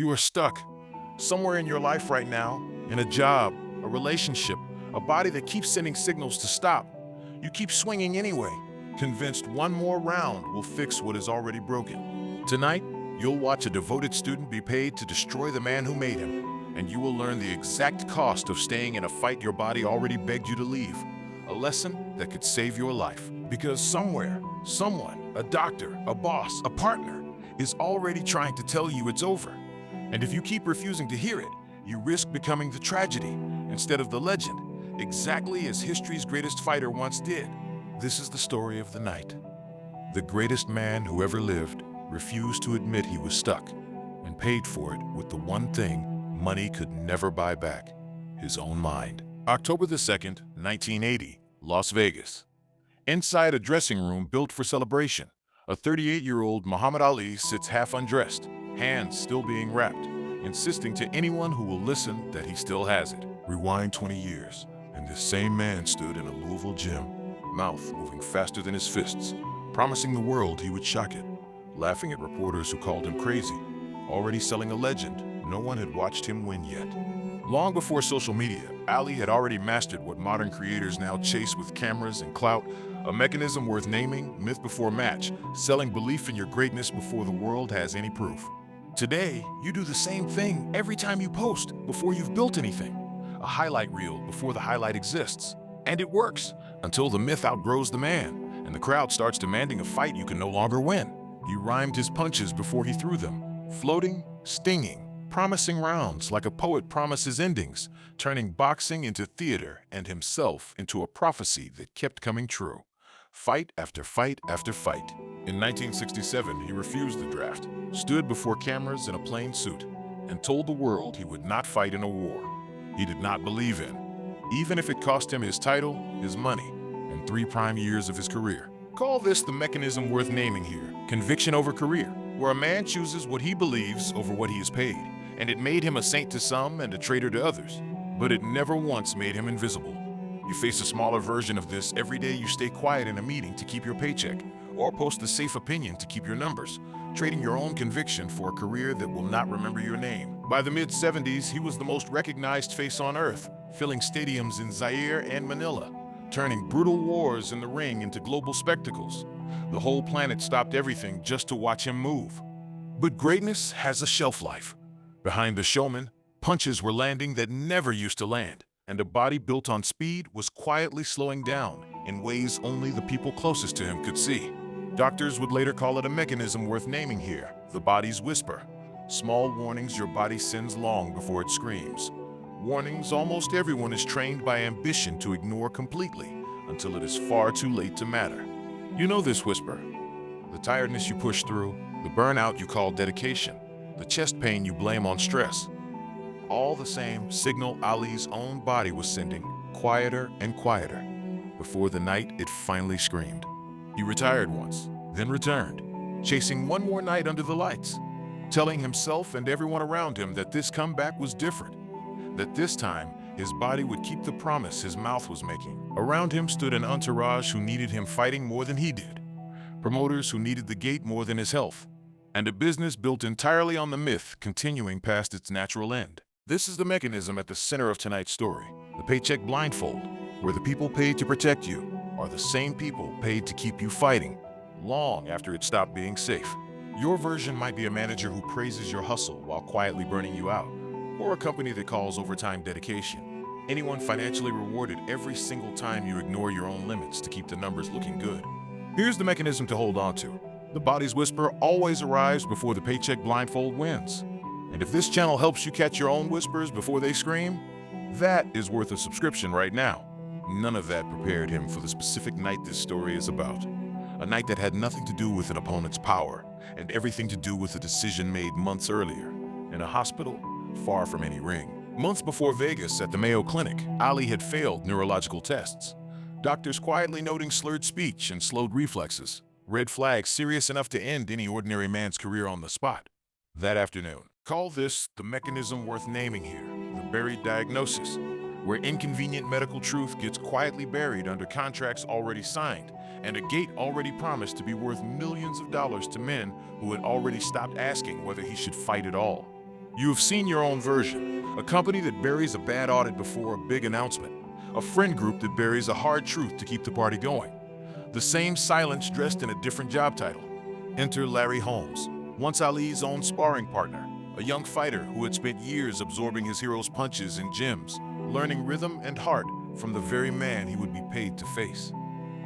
You are stuck somewhere in your life right now, in a job, a relationship, a body that keeps sending signals to stop. You keep swinging anyway, convinced one more round will fix what is already broken. Tonight, you'll watch a devoted student be paid to destroy the man who made him, and you will learn the exact cost of staying in a fight your body already begged you to leave. A lesson that could save your life. Because somewhere, someone, a doctor, a boss, a partner, is already trying to tell you it's over. And if you keep refusing to hear it, you risk becoming the tragedy instead of the legend, exactly as history's greatest fighter once did. This is the story of the night. The greatest man who ever lived refused to admit he was stuck and paid for it with the one thing money could never buy back: his own mind. October the 2nd, 1980, Las Vegas. Inside a dressing room built for celebration, a 38-year-old Muhammad Ali sits half undressed, hands still being wrapped, insisting to anyone who will listen that he still has it. Rewind 20 years, and this same man stood in a Louisville gym, mouth moving faster than his fists, promising the world he would shock it, laughing at reporters who called him crazy, already selling a legend no one had watched him win yet. Long before social media, Ali had already mastered what modern creators now chase with cameras and clout, a mechanism worth naming, myth before match, selling belief in your greatness before the world has any proof. Today, you do the same thing every time you post before you've built anything. A highlight reel before the highlight exists. And it works until the myth outgrows the man and the crowd starts demanding a fight you can no longer win. He rhymed his punches before he threw them, floating, stinging, promising rounds like a poet promises endings, turning boxing into theater and himself into a prophecy that kept coming true. Fight after fight after fight. In 1967, he refused the draft, stood before cameras in a plain suit, and told the world he would not fight in a war he did not believe in, even if it cost him his title, his money, and 3 prime years of his career. Call this the mechanism worth naming here: conviction over career, where a man chooses what he believes over what he is paid. And it made him a saint to some and a traitor to others, but it never once made him invisible. You face a smaller version of this every day you stay quiet in a meeting to keep your paycheck, or post a safe opinion to keep your numbers, trading your own conviction for a career that will not remember your name. By the mid-70s, he was the most recognized face on earth, filling stadiums in Zaire and Manila, turning brutal wars in the ring into global spectacles. The whole planet stopped everything just to watch him move. But greatness has a shelf life. Behind the showman, punches were landing that never used to land, and a body built on speed was quietly slowing down in ways only the people closest to him could see. Doctors would later call it a mechanism worth naming here: the body's whisper. Small warnings your body sends long before it screams. Warnings almost everyone is trained by ambition to ignore completely until it is far too late to matter. You know this whisper: the tiredness you push through, the burnout you call dedication, the chest pain you blame on stress. All the same signal Ali's own body was sending, quieter and quieter, before the night it finally screamed. He retired once, then returned, chasing one more night under the lights, telling himself and everyone around him that this comeback was different, that this time his body would keep the promise his mouth was making. Around him stood an entourage who needed him fighting more than he did, promoters who needed the gate more than his health, and a business built entirely on the myth continuing past its natural end. This is the mechanism at the center of tonight's story: the paycheck blindfold, where the people paid to protect you are the same people paid to keep you fighting, long after it stopped being safe. Your version might be a manager who praises your hustle while quietly burning you out, or a company that calls overtime dedication. Anyone financially rewarded every single time you ignore your own limits to keep the numbers looking good. Here's the mechanism to hold on to: the body's whisper always arrives before the paycheck blindfold wins. And if this channel helps you catch your own whispers before they scream, that is worth a subscription right now. None of that prepared him for the specific night this story is about. A night that had nothing to do with an opponent's power, and everything to do with a decision made months earlier, in a hospital far from any ring. Months before Vegas, at the Mayo Clinic, Ali had failed neurological tests. Doctors quietly noting slurred speech and slowed reflexes, red flags serious enough to end any ordinary man's career on the spot. That afternoon, call this the mechanism worth naming here: the buried diagnosis, where inconvenient medical truth gets quietly buried under contracts already signed and a gate already promised to be worth millions of dollars to men who had already stopped asking whether he should fight at all. You have seen your own version, a company that buries a bad audit before a big announcement, a friend group that buries a hard truth to keep the party going. The same silence dressed in a different job title. Enter Larry Holmes, once Ali's own sparring partner, a young fighter who had spent years absorbing his hero's punches in gyms, learning rhythm and heart from the very man he would be paid to face.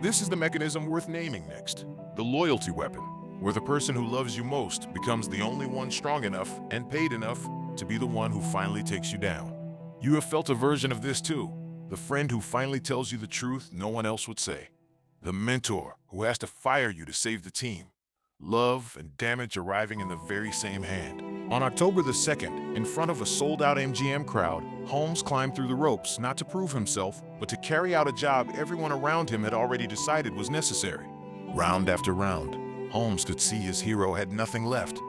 This is the mechanism worth naming next, the loyalty weapon, where the person who loves you most becomes the only one strong enough and paid enough to be the one who finally takes you down. You have felt a version of this too, the friend who finally tells you the truth no one else would say, the mentor who has to fire you to save the team. Love and damage arriving in the very same hand. On October the 2nd, in front of a sold-out MGM crowd, Holmes climbed through the ropes not to prove himself, but to carry out a job everyone around him had already decided was necessary. Round after round, Holmes could see his hero had nothing left.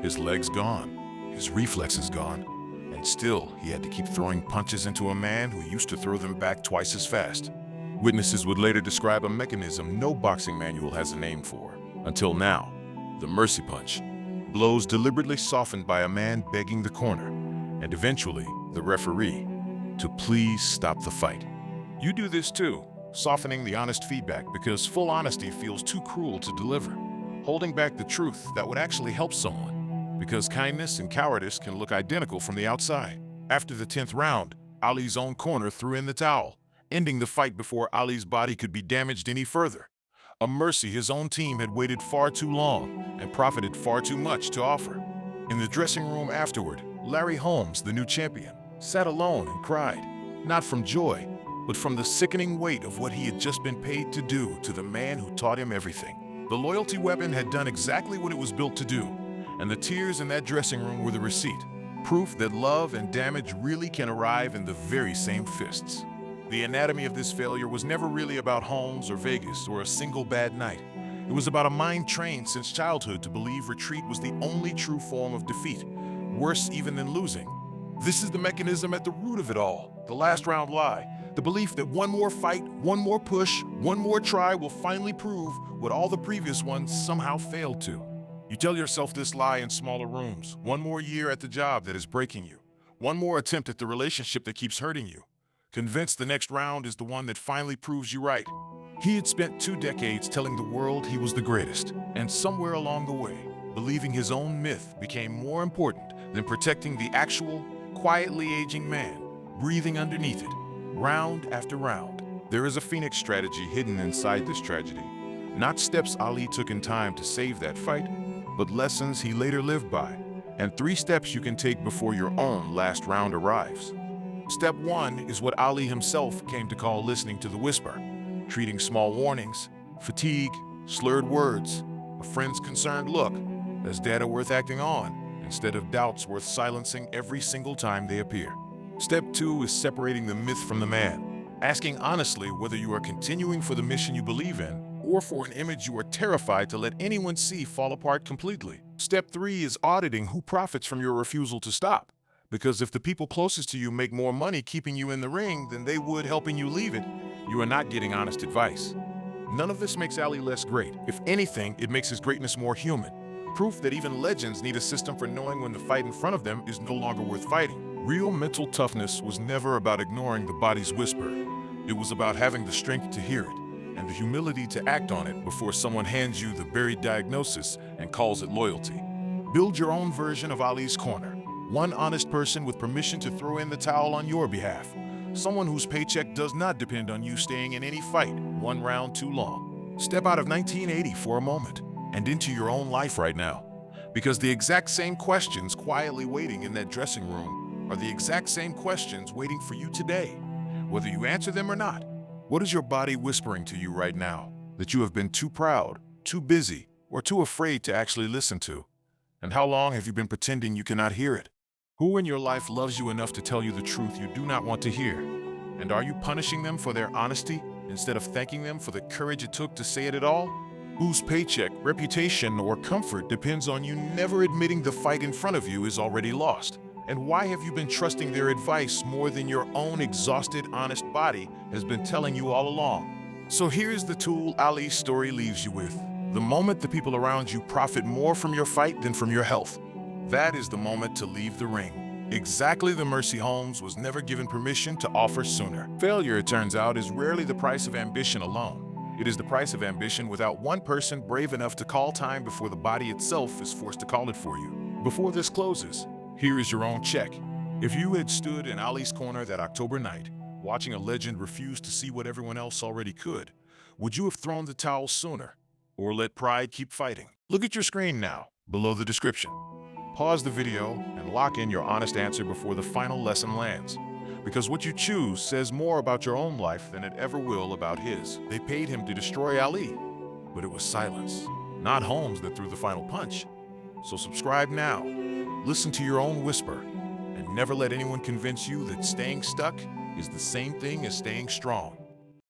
His legs gone, his reflexes gone, and still he had to keep throwing punches into a man who used to throw them back twice as fast. Witnesses would later describe a mechanism no boxing manual has a name for. Until now, the mercy punch. Blows deliberately softened by a man begging the corner, and eventually the referee, to please stop the fight. You do this too, softening the honest feedback because full honesty feels too cruel to deliver. Holding back the truth that would actually help someone, because kindness and cowardice can look identical from the outside. After the 10th round, Ali's own corner threw in the towel, ending the fight before Ali's body could be damaged any further. A mercy his own team had waited far too long and profited far too much to offer. In the dressing room afterward, Larry Holmes, the new champion, sat alone and cried, not from joy, but from the sickening weight of what he had just been paid to do to the man who taught him everything. The loyalty weapon had done exactly what it was built to do, and the tears in that dressing room were the receipt, proof that love and damage really can arrive in the very same fists. The anatomy of this failure was never really about Holmes or Vegas or a single bad night. It was about a mind trained since childhood to believe retreat was the only true form of defeat, worse even than losing. This is the mechanism at the root of it all, the last round lie, the belief that one more fight, one more push, one more try will finally prove what all the previous ones somehow failed to. You tell yourself this lie in smaller rooms, one more year at the job that is breaking you, one more attempt at the relationship that keeps hurting you, convinced the next round is the one that finally proves you right. He had spent 2 decades telling the world he was the greatest, and somewhere along the way, believing his own myth became more important than protecting the actual, quietly aging man, breathing underneath it, round after round. There is a phoenix strategy hidden inside this tragedy. Not steps Ali took in time to save that fight, but lessons he later lived by, and 3 steps you can take before your own last round arrives. Step 1 is what Ali himself came to call listening to the whisper, treating small warnings, fatigue, slurred words, a friend's concerned look as data worth acting on instead of doubts worth silencing every single time they appear. Step 2 is separating the myth from the man, asking honestly whether you are continuing for the mission you believe in or for an image you are terrified to let anyone see fall apart completely. Step 3 is auditing who profits from your refusal to stop. Because if the people closest to you make more money keeping you in the ring than they would helping you leave it, you are not getting honest advice. None of this makes Ali less great. If anything, it makes his greatness more human. Proof that even legends need a system for knowing when the fight in front of them is no longer worth fighting. Real mental toughness was never about ignoring the body's whisper. It was about having the strength to hear it and the humility to act on it before someone hands you the buried diagnosis and calls it loyalty. Build your own version of Ali's corner. One honest person with permission to throw in the towel on your behalf. Someone whose paycheck does not depend on you staying in any fight one round too long. Step out of 1980 for a moment and into your own life right now. Because the exact same questions quietly waiting in that dressing room are the exact same questions waiting for you today, whether you answer them or not. What is your body whispering to you right now that you have been too proud, too busy, or too afraid to actually listen to? And how long have you been pretending you cannot hear it? Who in your life loves you enough to tell you the truth you do not want to hear? And are you punishing them for their honesty instead of thanking them for the courage it took to say it at all? Whose paycheck, reputation, or comfort depends on you never admitting the fight in front of you is already lost? And why have you been trusting their advice more than your own exhausted, honest body has been telling you all along? So here's the tool Ali's story leaves you with. The moment the people around you profit more from your fight than from your health, That is the moment to leave the ring. Exactly, the Mercy Holmes was never given permission to offer sooner. Failure, it turns out, is rarely the price of ambition alone. It is the price of ambition without one person brave enough to call time before the body itself is forced to call it for you. Before this closes, here is your own check. If you had stood in Ali's corner that October night, watching a legend refuse to see what everyone else already could, would you have thrown the towel sooner? Or let pride keep fighting? Look at your screen now, below the description. Pause the video and lock in your honest answer before the final lesson lands. Because what you choose says more about your own life than it ever will about his. They paid him to destroy Ali, but it was silence, not Holmes, that threw the final punch. So subscribe now, listen to your own whisper, and never let anyone convince you that staying stuck is the same thing as staying strong.